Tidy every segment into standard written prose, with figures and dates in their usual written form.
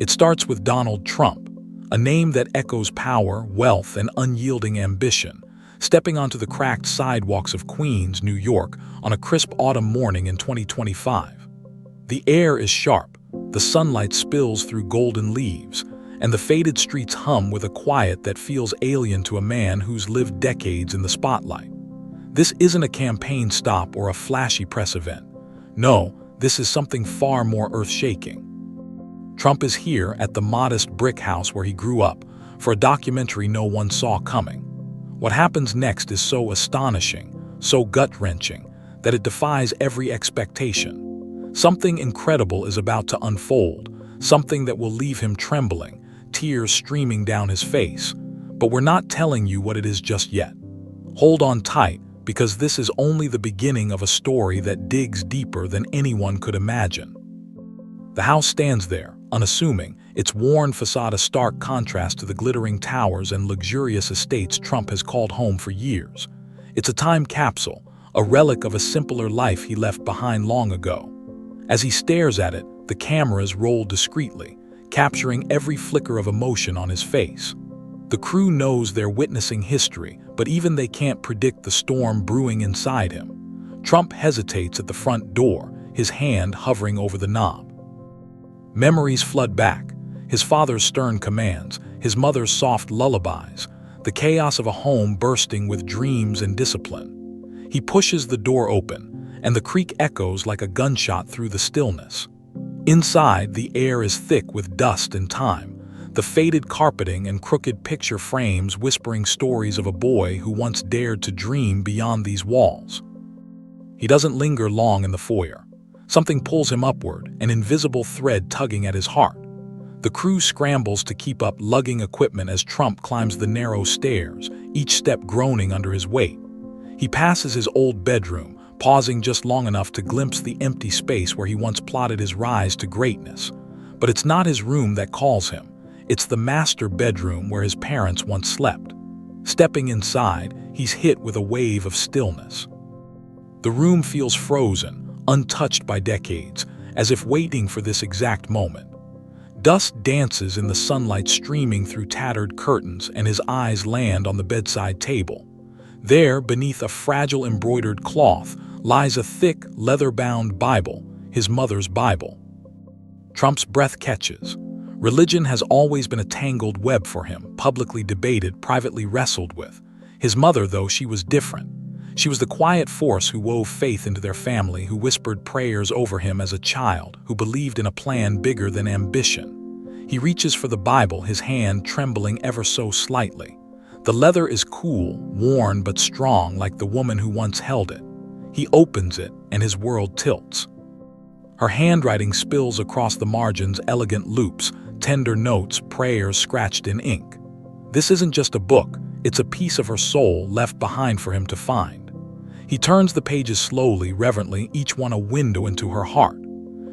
It starts with Donald Trump, a name that echoes power, wealth, and unyielding ambition, stepping onto the cracked sidewalks of Queens, New York, on a crisp autumn morning in 2025. The air is sharp, the sunlight spills through golden leaves, and the faded streets hum with a quiet that feels alien to a man who's lived decades in the spotlight. This isn't a campaign stop or a flashy press event. No, this is something far more earth-shaking. Trump is here at the modest brick house where he grew up, for a documentary no one saw coming. What happens next is so astonishing, so gut-wrenching, that it defies every expectation. Something incredible is about to unfold, something that will leave him trembling, tears streaming down his face. But we're not telling you what it is just yet. Hold on tight, because this is only the beginning of a story that digs deeper than anyone could imagine. The house stands there, unassuming, its worn facade a stark contrast to the glittering towers and luxurious estates Trump has called home for years. It's a time capsule, a relic of a simpler life he left behind long ago. As he stares at it, the cameras roll discreetly, capturing every flicker of emotion on his face. The crew knows they're witnessing history, but even they can't predict the storm brewing inside him. Trump hesitates at the front door, his hand hovering over the knob. Memories flood back, his father's stern commands, his mother's soft lullabies, the chaos of a home bursting with dreams and discipline. He pushes the door open, and the creak echoes like a gunshot through the stillness. Inside, the air is thick with dust and time, the faded carpeting and crooked picture frames whispering stories of a boy who once dared to dream beyond these walls. He doesn't linger long in the foyer. Something pulls him upward, an invisible thread tugging at his heart. The crew scrambles to keep up, lugging equipment as Trump climbs the narrow stairs, each step groaning under his weight. He passes his old bedroom, pausing just long enough to glimpse the empty space where he once plotted his rise to greatness. But it's not his room that calls him. It's the master bedroom where his parents once slept. Stepping inside, he's hit with a wave of stillness. The room feels frozen, untouched by decades, as if waiting for this exact moment. Dust dances in the sunlight streaming through tattered curtains, and his eyes land on the bedside table. There, beneath a fragile embroidered cloth, lies a thick, leather-bound Bible, his mother's Bible. Trump's breath catches. Religion has always been a tangled web for him, publicly debated, privately wrestled with. His mother, though, she was different. She was the quiet force who wove faith into their family, who whispered prayers over him as a child, who believed in a plan bigger than ambition. He reaches for the Bible, his hand trembling ever so slightly. The leather is cool, worn but strong like the woman who once held it. He opens it, and his world tilts. Her handwriting spills across the margins, elegant loops, tender notes, prayers scratched in ink. This isn't just a book, it's a piece of her soul left behind for him to find. He turns the pages slowly, reverently, each one a window into her heart.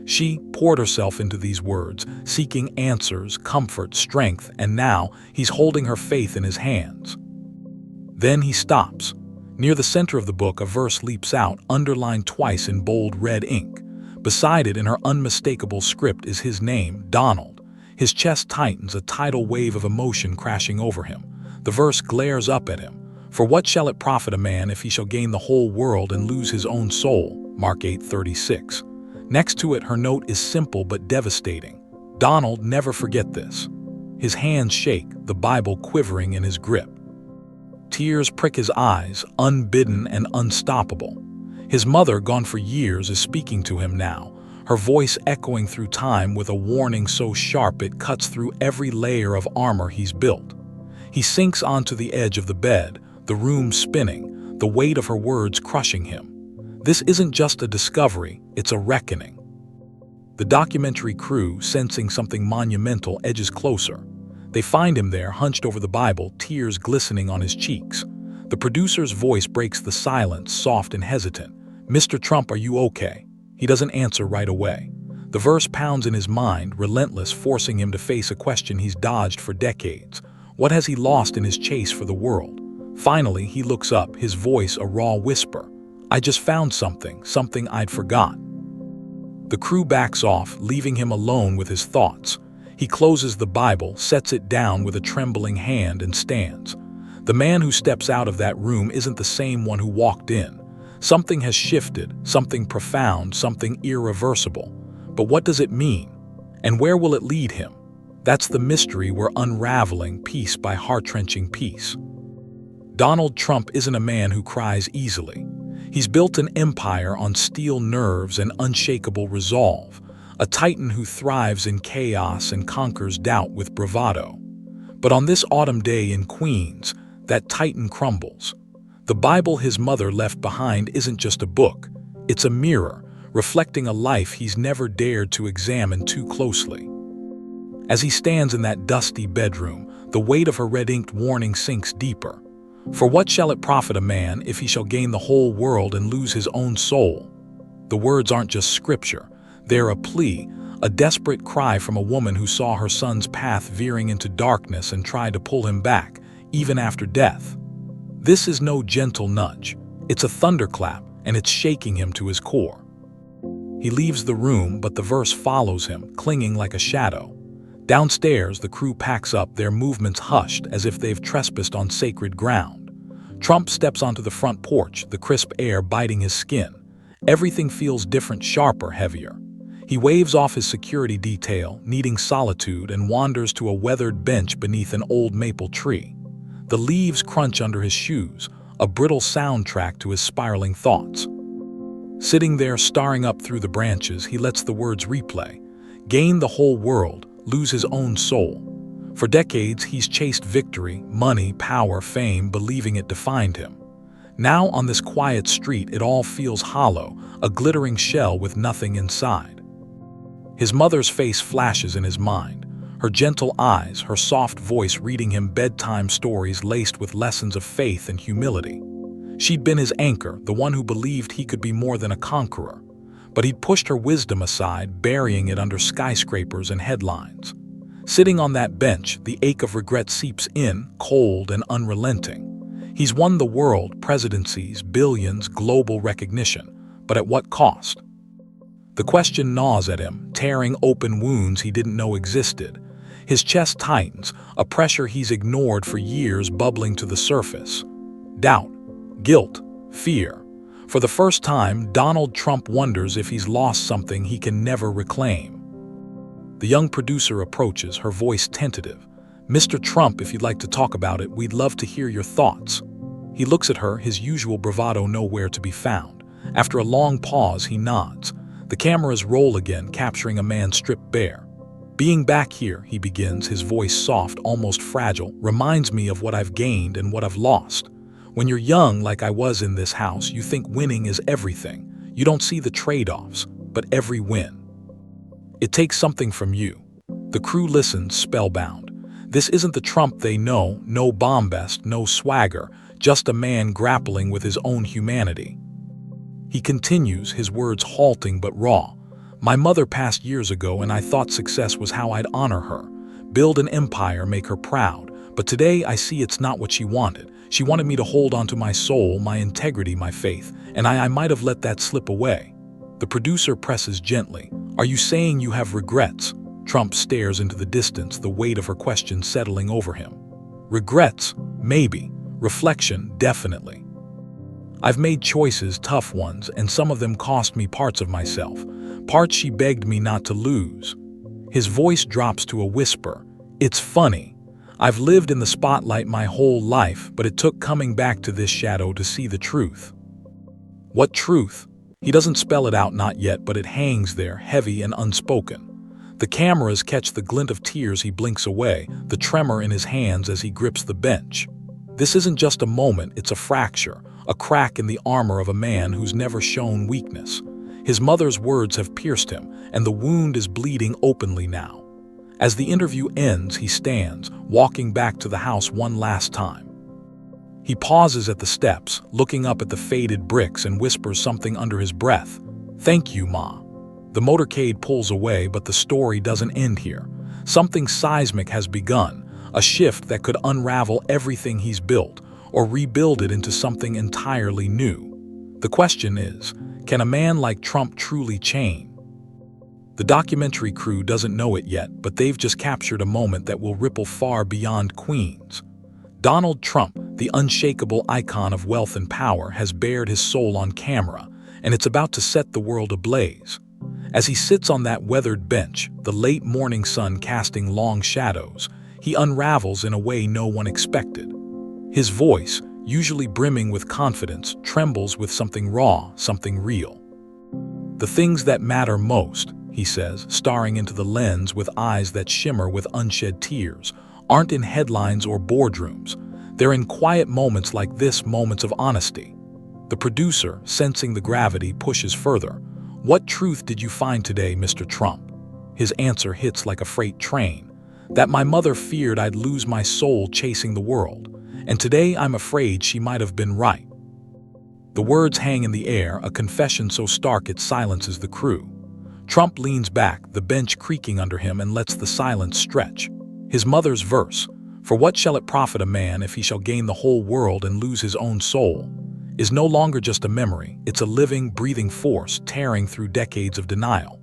She poured herself into these words, seeking answers, comfort, strength, and now he's holding her faith in his hands. Then he stops. Near the center of the book, a verse leaps out, underlined twice in bold red ink. Beside it, in her unmistakable script, is his name, Donald. His chest tightens, a tidal wave of emotion crashing over him. The verse glares up at him. For what shall it profit a man if he shall gain the whole world and lose his own soul? Mark 8:36. Next to it, her note is simple but devastating. Donald, never forget this. His hands shake, the Bible quivering in his grip. Tears prick his eyes, unbidden and unstoppable. His mother, gone for years, is speaking to him now, her voice echoing through time with a warning so sharp it cuts through every layer of armor he's built. He sinks onto the edge of the bed, the room spinning, the weight of her words crushing him. This isn't just a discovery, it's a reckoning. The documentary crew, sensing something monumental, edges closer. They find him there, hunched over the Bible, tears glistening on his cheeks. The producer's voice breaks the silence, soft and hesitant. "Mr. Trump, are you okay?" He doesn't answer right away. The verse pounds in his mind, relentless, forcing him to face a question he's dodged for decades. What has he lost in his chase for the world? Finally, he looks up, his voice a raw whisper. "I just found something I'd forgot." The crew backs off, leaving him alone with his thoughts. He closes the Bible, sets it down with a trembling hand, and stands. The man who steps out of that room isn't the same one who walked in. Something has shifted, something profound, something irreversible. But what does it mean? And where will it lead him? That's the mystery we're unraveling piece by heart-wrenching piece. Donald Trump isn't a man who cries easily. He's built an empire on steel nerves and unshakable resolve, a titan who thrives in chaos and conquers doubt with bravado. But on this autumn day in Queens, that titan crumbles. The Bible his mother left behind isn't just a book. It's a mirror, reflecting a life he's never dared to examine too closely. As he stands in that dusty bedroom, the weight of her red-inked warning sinks deeper. For what shall it profit a man if he shall gain the whole world and lose his own soul? The words aren't just scripture. They're a plea, a desperate cry from a woman who saw her son's path veering into darkness and tried to pull him back, even after death. This is no gentle nudge. It's a thunderclap, and it's shaking him to his core. He leaves the room, but the verse follows him, clinging like a shadow. Downstairs, the crew packs up, their movements hushed as if they've trespassed on sacred ground. Trump steps onto the front porch, the crisp air biting his skin. Everything feels different, sharper, heavier. He waves off his security detail, needing solitude, and wanders to a weathered bench beneath an old maple tree. The leaves crunch under his shoes, a brittle soundtrack to his spiraling thoughts. Sitting there, staring up through the branches, he lets the words replay. Gain the whole world, lose his own soul. For decades, he's chased victory, money, power, fame, believing it defined him. Now, on this quiet street, it all feels hollow, a glittering shell with nothing inside. His mother's face flashes in his mind. Her gentle eyes, her soft voice reading him bedtime stories laced with lessons of faith and humility. She'd been his anchor, the one who believed he could be more than a conqueror. But he'd pushed her wisdom aside, burying it under skyscrapers and headlines. Sitting on that bench, the ache of regret seeps in, cold and unrelenting. He's won the world, presidencies, billions, global recognition. But at what cost? The question gnaws at him, tearing open wounds he didn't know existed. His chest tightens, a pressure he's ignored for years bubbling to the surface. Doubt, guilt, fear. For the first time, Donald Trump wonders if he's lost something he can never reclaim. The young producer approaches, her voice tentative. "Mr. Trump, if you'd like to talk about it, we'd love to hear your thoughts." He looks at her, his usual bravado nowhere to be found. After a long pause, he nods. The cameras roll again, capturing a man stripped bare. "Being back here," he begins, his voice soft, almost fragile, "reminds me of what I've gained and what I've lost. When you're young, like I was in this house, you think winning is everything. You don't see the trade-offs, but every win. It takes something from you." The crew listens, spellbound. This isn't the Trump they know, no bombast, no swagger, just a man grappling with his own humanity. He continues, his words halting but raw. "My mother passed years ago, and I thought success was how I'd honor her. Build an empire, make her proud. But today I see it's not what she wanted. She wanted me to hold on to my soul, my integrity, my faith, and I might have let that slip away." The producer presses gently. "Are you saying you have regrets?" Trump stares into the distance, the weight of her question settling over him. "Regrets? Maybe. Reflection? Definitely. I've made choices, tough ones, and some of them cost me parts of myself, parts she begged me not to lose." His voice drops to a whisper. "It's funny. I've lived in the spotlight my whole life, but it took coming back to this shadow to see the truth." What truth? He doesn't spell it out, not yet, but it hangs there, heavy and unspoken. The cameras catch the glint of tears he blinks away, the tremor in his hands as he grips the bench. This isn't just a moment, it's a fracture, a crack in the armor of a man who's never shown weakness. His mother's words have pierced him, and the wound is bleeding openly now. As the interview ends, he stands, walking back to the house one last time. He pauses at the steps, looking up at the faded bricks, and whispers something under his breath. "Thank you, Ma." The motorcade pulls away, but the story doesn't end here. Something seismic has begun, a shift that could unravel everything he's built, or rebuild it into something entirely new. The question is, can a man like Trump truly change? The documentary crew doesn't know it yet, but they've just captured a moment that will ripple far beyond Queens. Donald Trump, the unshakable icon of wealth and power, has bared his soul on camera, and it's about to set the world ablaze. As he sits on that weathered bench, the late morning sun casting long shadows, he unravels in a way no one expected. His voice, usually brimming with confidence, trembles with something raw, something real. "The things that matter most," he says, staring into the lens with eyes that shimmer with unshed tears, "aren't in headlines or boardrooms. They're in quiet moments like this, moments of honesty." The producer, sensing the gravity, pushes further. "What truth did you find today, Mr. Trump?" His answer hits like a freight train. "That my mother feared I'd lose my soul chasing the world. And today I'm afraid she might have been right." The words hang in the air, a confession so stark it silences the crew. Trump leans back, the bench creaking under him, and lets the silence stretch. His mother's verse, "For what shall it profit a man if he shall gain the whole world and lose his own soul?" is no longer just a memory, it's a living, breathing force tearing through decades of denial.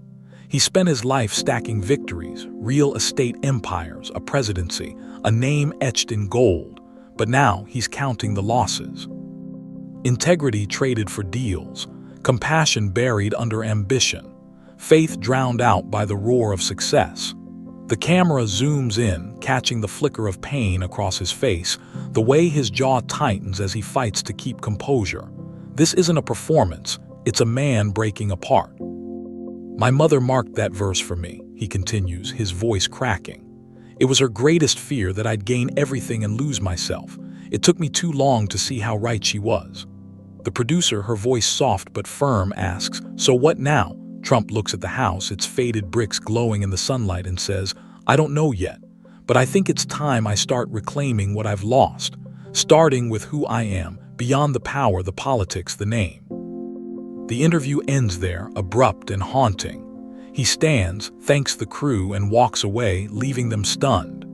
He spent his life stacking victories, real estate empires, a presidency, a name etched in gold. But now he's counting the losses. Integrity traded for deals, compassion buried under ambition, faith drowned out by the roar of success. The camera zooms in, catching the flicker of pain across his face, the way his jaw tightens as he fights to keep composure. This isn't a performance, it's a man breaking apart. "My mother marked that verse for me," he continues, his voice cracking. "It was her greatest fear that I'd gain everything and lose myself. It took me too long to see how right she was." The producer, her voice soft but firm, asks, "So what now?" Trump looks at the house, its faded bricks glowing in the sunlight, and says, "I don't know yet, but I think it's time I start reclaiming what I've lost, starting with who I am, beyond the power, the politics, the name." The interview ends there, abrupt and haunting. He stands, thanks the crew, and walks away, leaving them stunned.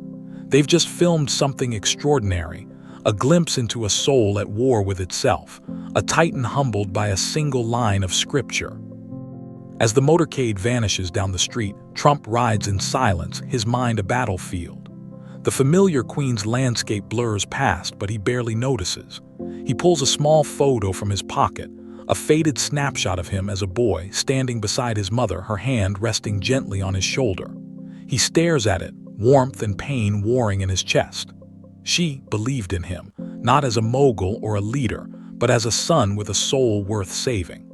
They've just filmed something extraordinary, a glimpse into a soul at war with itself, a titan humbled by a single line of scripture. As the motorcade vanishes down the street, Trump rides in silence, his mind a battlefield. The familiar Queens landscape blurs past, but he barely notices. He pulls a small photo from his pocket, a faded snapshot of him as a boy, standing beside his mother, her hand resting gently on his shoulder. He stares at it, warmth and pain warring in his chest. She believed in him, not as a mogul or a leader, but as a son with a soul worth saving.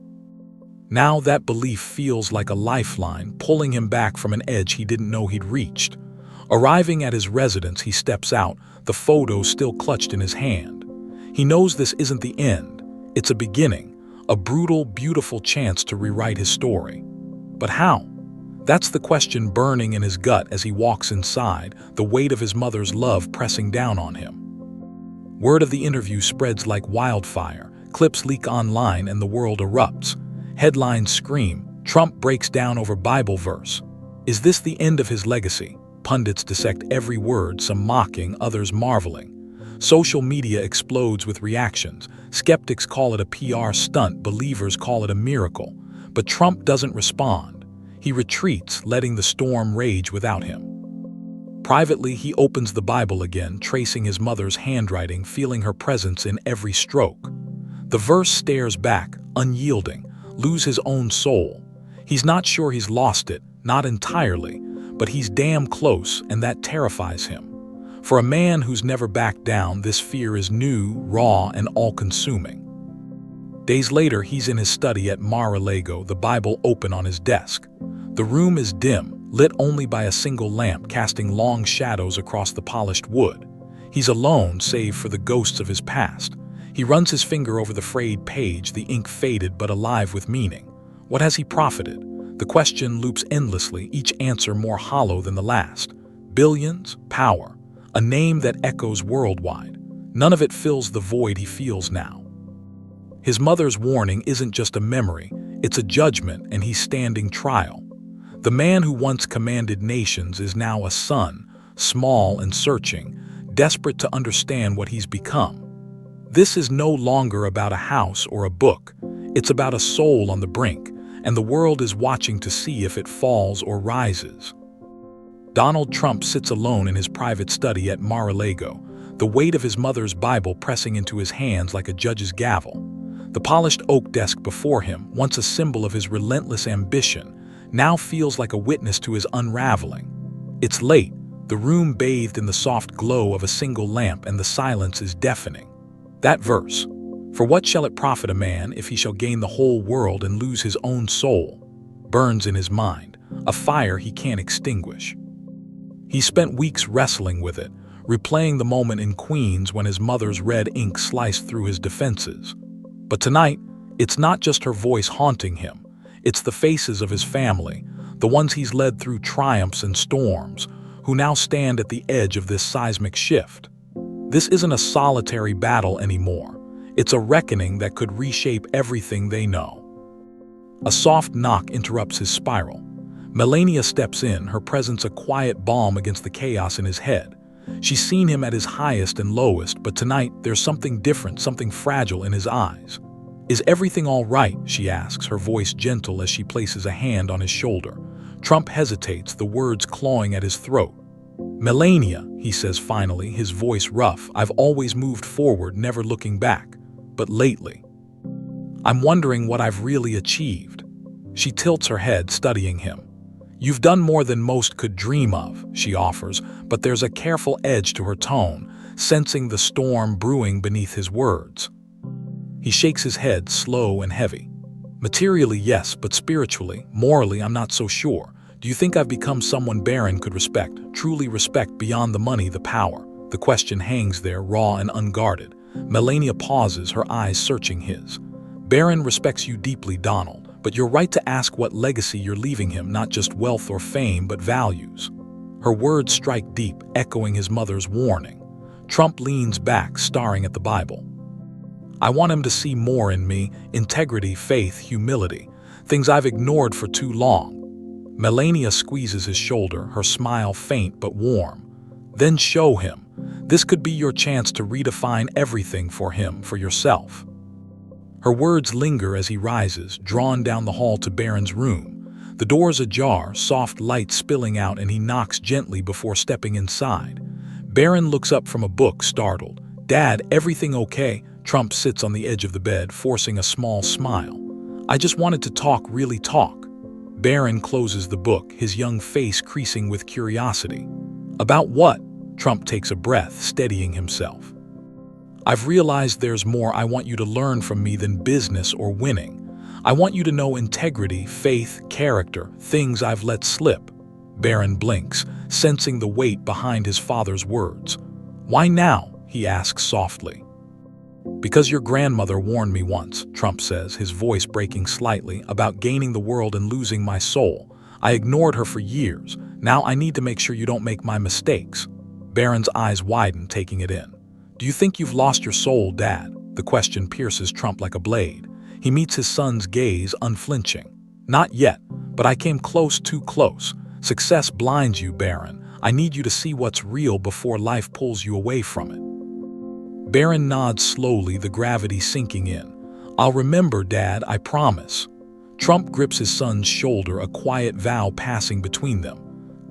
Now that belief feels like a lifeline, pulling him back from an edge he didn't know he'd reached. Arriving at his residence, he steps out, the photo still clutched in his hand. He knows this isn't the end, it's a beginning, a brutal, beautiful chance to rewrite his story. But how? That's the question burning in his gut as he walks inside, the weight of his mother's love pressing down on him. Word of the interview spreads like wildfire, clips leak online, and the world erupts. Headlines scream, "Trump breaks down over Bible verse." Is this the end of his legacy? Pundits dissect every word, some mocking, others marveling. Social media explodes with reactions. Skeptics call it a PR stunt, believers call it a miracle. But Trump doesn't respond. He retreats, letting the storm rage without him. Privately, he opens the Bible again, tracing his mother's handwriting, feeling her presence in every stroke. The verse stares back, unyielding, "Lose his own soul." He's not sure he's lost it, not entirely, but he's damn close, and that terrifies him. For a man who's never backed down, this fear is new, raw, and all-consuming. Days later, he's in his study at Mar-a-Lago, the Bible open on his desk. The room is dim, lit only by a single lamp casting long shadows across the polished wood. He's alone, save for the ghosts of his past. He runs his finger over the frayed page, the ink faded but alive with meaning. What has he profited? The question loops endlessly, each answer more hollow than the last. Billions? Power? A name that echoes worldwide. None of it fills the void he feels now. His mother's warning isn't just a memory, it's a judgment, and he's standing trial. The man who once commanded nations is now a son, small and searching, desperate to understand what he's become. This is no longer about a house or a book. It's about a soul on the brink, and the world is watching to see if it falls or rises. Donald Trump sits alone in his private study at Mar-a-Lago, the weight of his mother's Bible pressing into his hands like a judge's gavel. The polished oak desk before him, once a symbol of his relentless ambition, now feels like a witness to his unraveling. It's late, the room bathed in the soft glow of a single lamp, and the silence is deafening. That verse, "For what shall it profit a man if he shall gain the whole world and lose his own soul?" burns in his mind, a fire he can't extinguish. He spent weeks wrestling with it, replaying the moment in Queens when his mother's red ink sliced through his defenses. But tonight, it's not just her voice haunting him. It's the faces of his family, the ones he's led through triumphs and storms, who now stand at the edge of this seismic shift. This isn't a solitary battle anymore. It's a reckoning that could reshape everything they know. A soft knock interrupts his spiral. Melania steps in, her presence a quiet balm against the chaos in his head. She's seen him at his highest and lowest, but tonight there's something different, something fragile in his eyes. "Is everything all right?" she asks, her voice gentle as she places a hand on his shoulder. Trump hesitates, the words clawing at his throat. "Melania," he says finally, his voice rough, "I've always moved forward, never looking back. But lately, I'm wondering what I've really achieved." She tilts her head, studying him. "You've done more than most could dream of," she offers, but there's a careful edge to her tone, sensing the storm brewing beneath his words. He shakes his head, slow and heavy. "Materially, yes, but spiritually, morally, I'm not so sure. Do you think I've become someone Barron could respect, truly respect beyond the money, the power?" The question hangs there, raw and unguarded. Melania pauses, her eyes searching his. "Barron respects you deeply, Donald, but you're right to ask what legacy you're leaving him, not just wealth or fame, but values." Her words strike deep, echoing his mother's warning. Trump leans back, staring at the Bible. "I want him to see more in me, integrity, faith, humility, things I've ignored for too long." Melania squeezes his shoulder, her smile faint but warm. "Then show him. This could be your chance to redefine everything for him, for yourself." Her words linger as he rises, drawn down the hall to Barron's room. The door's ajar, soft light spilling out, and he knocks gently before stepping inside. Barron looks up from a book, startled. "Dad, everything okay?" Trump sits on the edge of the bed, forcing a small smile. "I just wanted to talk, really talk." Barron closes the book, his young face creasing with curiosity. "About what?" Trump takes a breath, steadying himself. "I've realized there's more I want you to learn from me than business or winning. I want you to know integrity, faith, character, things I've let slip." Barron blinks, sensing the weight behind his father's words. "Why now?" he asks softly. "Because your grandmother warned me once," Trump says, his voice breaking slightly, "about gaining the world and losing my soul. I ignored her for years. Now I need to make sure you don't make my mistakes." Barron's eyes widen, taking it in. "Do you think you've lost your soul, Dad?" The question pierces Trump like a blade. He meets his son's gaze, unflinching. "Not yet, but I came close, too close. Success blinds you, Barron. I need you to see what's real before life pulls you away from it." Barron nods slowly, the gravity sinking in. "I'll remember, Dad, I promise." Trump grips his son's shoulder, a quiet vow passing between them.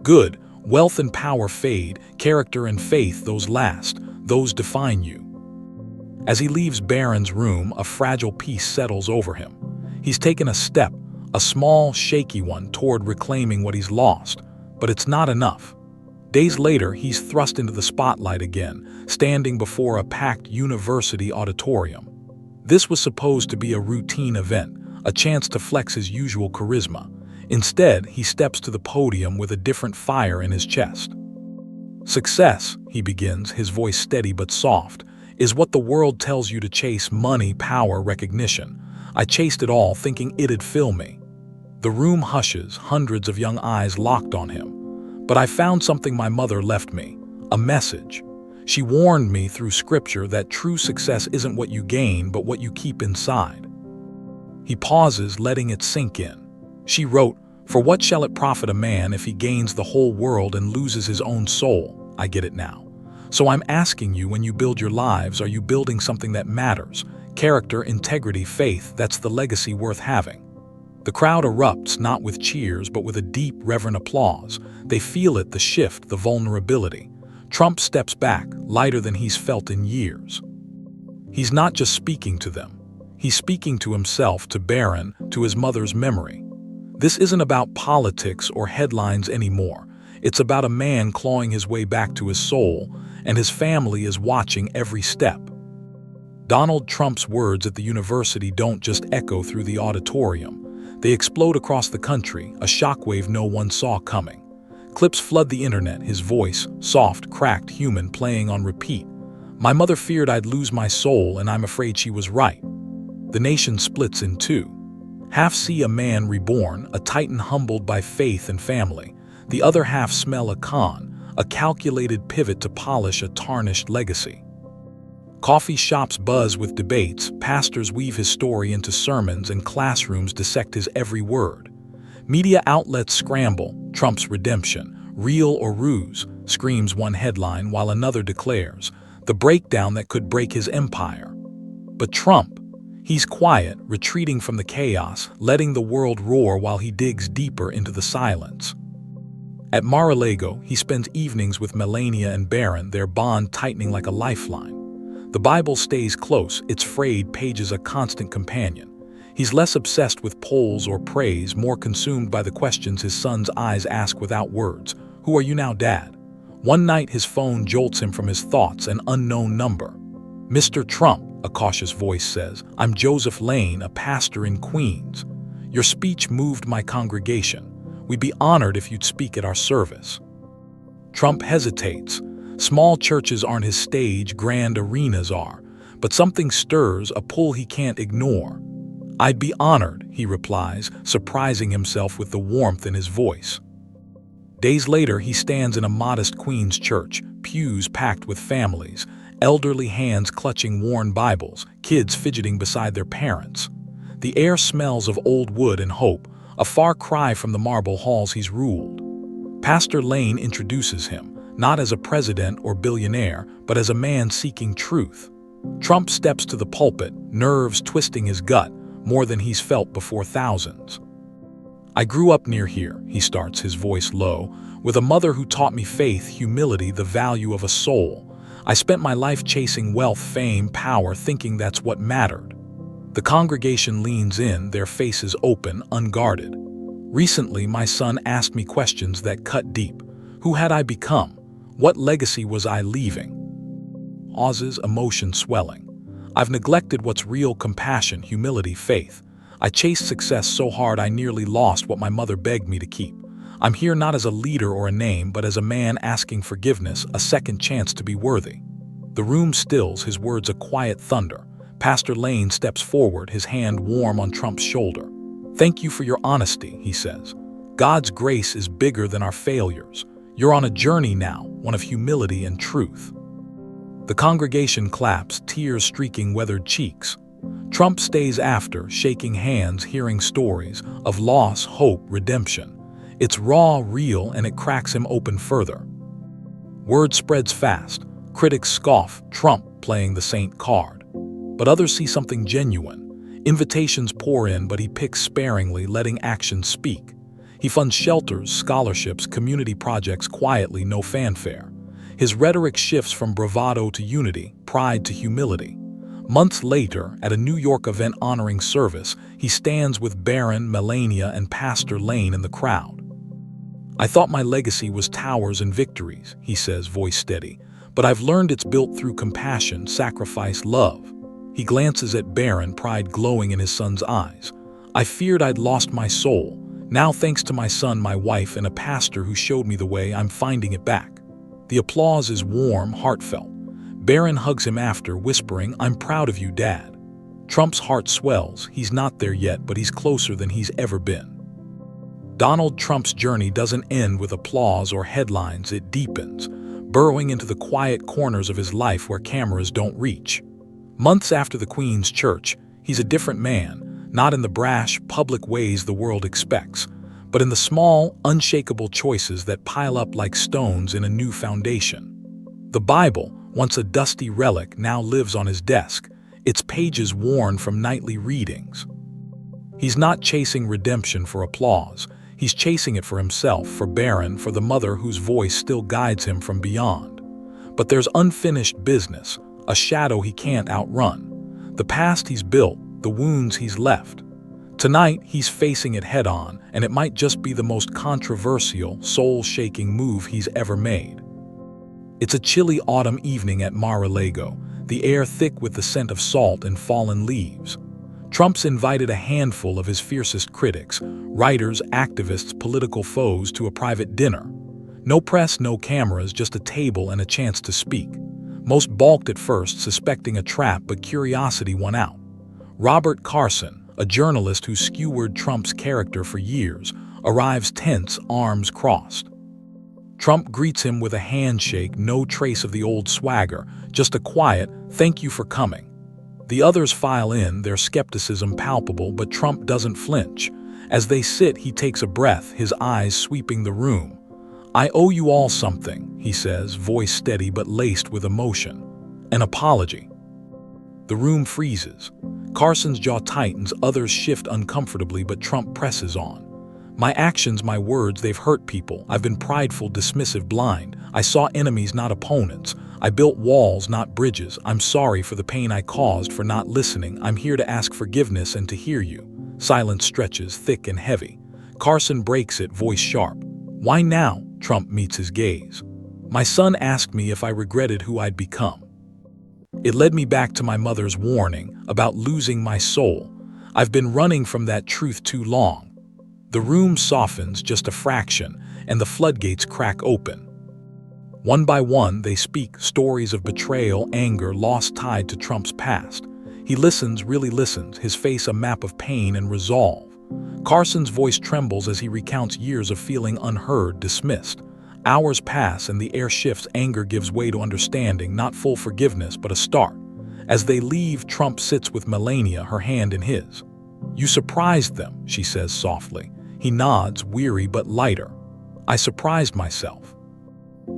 "Good. Wealth and power fade, character and faith, those last. Those define you." As he leaves Barron's room, a fragile peace settles over him. He's taken a step, a small, shaky one, toward reclaiming what he's lost. But it's not enough. Days later, he's thrust into the spotlight again, standing before a packed university auditorium. This was supposed to be a routine event, a chance to flex his usual charisma. Instead, he steps to the podium with a different fire in his chest. "Success," he begins, his voice steady but soft, "is what the world tells you to chase: money, power, recognition. I chased it all, thinking it'd fill me." The room hushes, hundreds of young eyes locked on him. "But I found something my mother left me, a message. She warned me through scripture that true success isn't what you gain, but what you keep inside." He pauses, letting it sink in. She wrote, "For what shall it profit a man if he gains the whole world and loses his own soul?" I get it now. So I'm asking you, when you build your lives, are you building something that matters? Character, integrity, faith, that's the legacy worth having. The crowd erupts not with cheers but with a deep, reverent applause. They feel it, the shift, the vulnerability. Trump steps back, lighter than he's felt in years. He's not just speaking to them. He's speaking to himself, to Barron, to his mother's memory. This isn't about politics or headlines anymore. It's about a man clawing his way back to his soul, and his family is watching every step. Donald Trump's words at the university don't just echo through the auditorium. They explode across the country, a shockwave no one saw coming. Clips flood the internet, his voice, soft, cracked, human, playing on repeat. My mother feared I'd lose my soul, and I'm afraid she was right. The nation splits in two. Half see a man reborn, a titan humbled by faith and family. The other half smell a con, a calculated pivot to polish a tarnished legacy. Coffee shops buzz with debates, pastors weave his story into sermons, and classrooms dissect his every word. Media outlets scramble, Trump's redemption, real or ruse, screams one headline while another declares, the breakdown that could break his empire. But Trump, he's quiet, retreating from the chaos, letting the world roar while he digs deeper into the silence. At Mar-a-Lago, he spends evenings with Melania and Barron, their bond tightening like a lifeline. The Bible stays close, its frayed pages a constant companion. He's less obsessed with polls or praise, more consumed by the questions his son's eyes ask without words. Who are you now, Dad? One night his phone jolts him from his thoughts, an unknown number. Mr. Trump, a cautious voice says, I'm Joseph Lane, a pastor in Queens. Your speech moved my congregation. We'd be honored if you'd speak at our service. Trump hesitates. Small churches aren't his stage, grand arenas are. But something stirs, a pull he can't ignore. I'd be honored, he replies, surprising himself with the warmth in his voice. Days later, he stands in a modest Queens church, pews packed with families, elderly hands clutching worn Bibles, kids fidgeting beside their parents. The air smells of old wood and hope, a far cry from the marble halls he's ruled. Pastor Lane introduces him, not as a president or billionaire, but as a man seeking truth. Trump steps to the pulpit, nerves twisting his gut, more than he's felt before thousands. I grew up near here, he starts, his voice low, with a mother who taught me faith, humility, the value of a soul. I spent my life chasing wealth, fame, power, thinking that's what mattered. The congregation leans in, their faces open, unguarded. Recently, my son asked me questions that cut deep. Who had I become? What legacy was I leaving? Oz's emotion swelling. I've neglected what's real: compassion, humility, faith. I chased success so hard I nearly lost what my mother begged me to keep. I'm here not as a leader or a name, but as a man asking forgiveness, a second chance to be worthy. The room stills, his words a quiet thunder. Pastor Lane steps forward, his hand warm on Trump's shoulder. Thank you for your honesty, he says. God's grace is bigger than our failures. You're on a journey now, one of humility and truth. The congregation claps, tears streaking weathered cheeks. Trump stays after, shaking hands, hearing stories of loss, hope, redemption. It's raw, real, and it cracks him open further. Word spreads fast. Critics scoff, Trump playing the saint card. But others see something genuine. Invitations pour in, but he picks sparingly, letting actions speak. He funds shelters, scholarships, community projects quietly, no fanfare. His rhetoric shifts from bravado to unity, pride to humility. Months later, at a New York event honoring service, he stands with Barron, Melania, and Pastor Lane in the crowd. I thought my legacy was towers and victories, he says, voice steady, but I've learned it's built through compassion, sacrifice, love. He glances at Barron, pride glowing in his son's eyes. I feared I'd lost my soul. Now, thanks to my son, my wife, and a pastor who showed me the way, I'm finding it back. The applause is warm, heartfelt. Barron hugs him after, whispering, I'm proud of you, Dad. Trump's heart swells. He's not there yet, but he's closer than he's ever been. Donald Trump's journey doesn't end with applause or headlines, it deepens, burrowing into the quiet corners of his life where cameras don't reach. Months after the Queen's church, he's a different man. Not in the brash, public ways the world expects, but in the small, unshakable choices that pile up like stones in a new foundation. The Bible, once a dusty relic, now lives on his desk, its pages worn from nightly readings. He's not chasing redemption for applause. He's chasing it for himself, for Barron, for the mother whose voice still guides him from beyond. But there's unfinished business, a shadow he can't outrun. The past he's built, the wounds he's left. Tonight, he's facing it head-on, and it might just be the most controversial, soul-shaking move he's ever made. It's a chilly autumn evening at Mar-a-Lago, the air thick with the scent of salt and fallen leaves. Trump's invited a handful of his fiercest critics, writers, activists, political foes, to a private dinner. No press, no cameras, just a table and a chance to speak. Most balked at first, suspecting a trap, but curiosity won out. Robert Carson, a journalist who skewered Trump's character for years, arrives tense, arms crossed. Trump greets him with a handshake, no trace of the old swagger, just a quiet, "Thank you for coming." The others file in, their skepticism palpable, but Trump doesn't flinch. As they sit, he takes a breath, his eyes sweeping the room. "I owe you all something," he says, voice steady but laced with emotion. "An apology." The room freezes. Carson's jaw tightens, others shift uncomfortably, but Trump presses on. "My actions, my words, they've hurt people. I've been prideful, dismissive, blind. I saw enemies, not opponents. I built walls, not bridges. I'm sorry for the pain I caused, for not listening. I'm here to ask forgiveness and to hear you." Silence stretches, thick and heavy. Carson breaks it, voice sharp. "Why now?" Trump meets his gaze. "My son asked me if I regretted who I'd become. It led me back to my mother's warning about losing my soul. I've been running from that truth too long." The room softens just a fraction, and the floodgates crack open. One by one, they speak, stories of betrayal, anger, loss tied to Trump's past. He listens, really listens, his face a map of pain and resolve. Carson's voice trembles as he recounts years of feeling unheard, dismissed. Hours pass and the air shifts, anger gives way to understanding, not full forgiveness, but a start. As they leave, Trump sits with Melania, her hand in his. "You surprised them," she says softly. He nods, weary but lighter. "I surprised myself."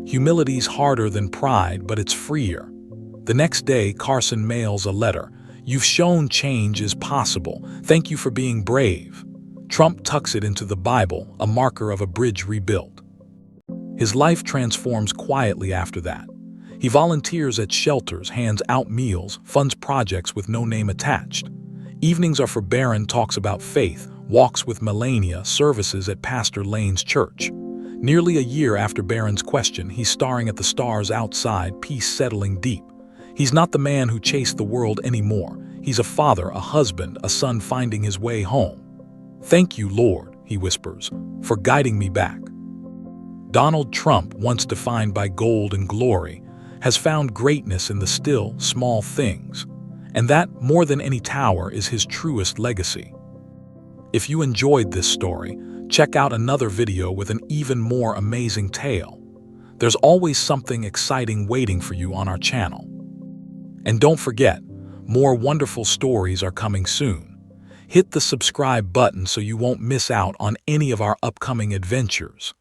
Humility's harder than pride, but it's freer. The next day, Carson mails a letter. "You've shown change is possible. Thank you for being brave." Trump tucks it into the Bible, a marker of a bridge rebuilt. His life transforms quietly after that. He volunteers at shelters, hands out meals, funds projects with no name attached. Evenings are for Barron talks about faith, walks with Melania, services at Pastor Lane's church. Nearly a year after Barron's question, he's staring at the stars outside, peace settling deep. He's not the man who chased the world anymore. He's a father, a husband, a son finding his way home. "Thank you, Lord," he whispers, "for guiding me back." Donald Trump, once defined by gold and glory, has found greatness in the still, small things. And that, more than any tower, is his truest legacy. If you enjoyed this story, check out another video with an even more amazing tale. There's always something exciting waiting for you on our channel. And don't forget, more wonderful stories are coming soon. Hit the subscribe button so you won't miss out on any of our upcoming adventures.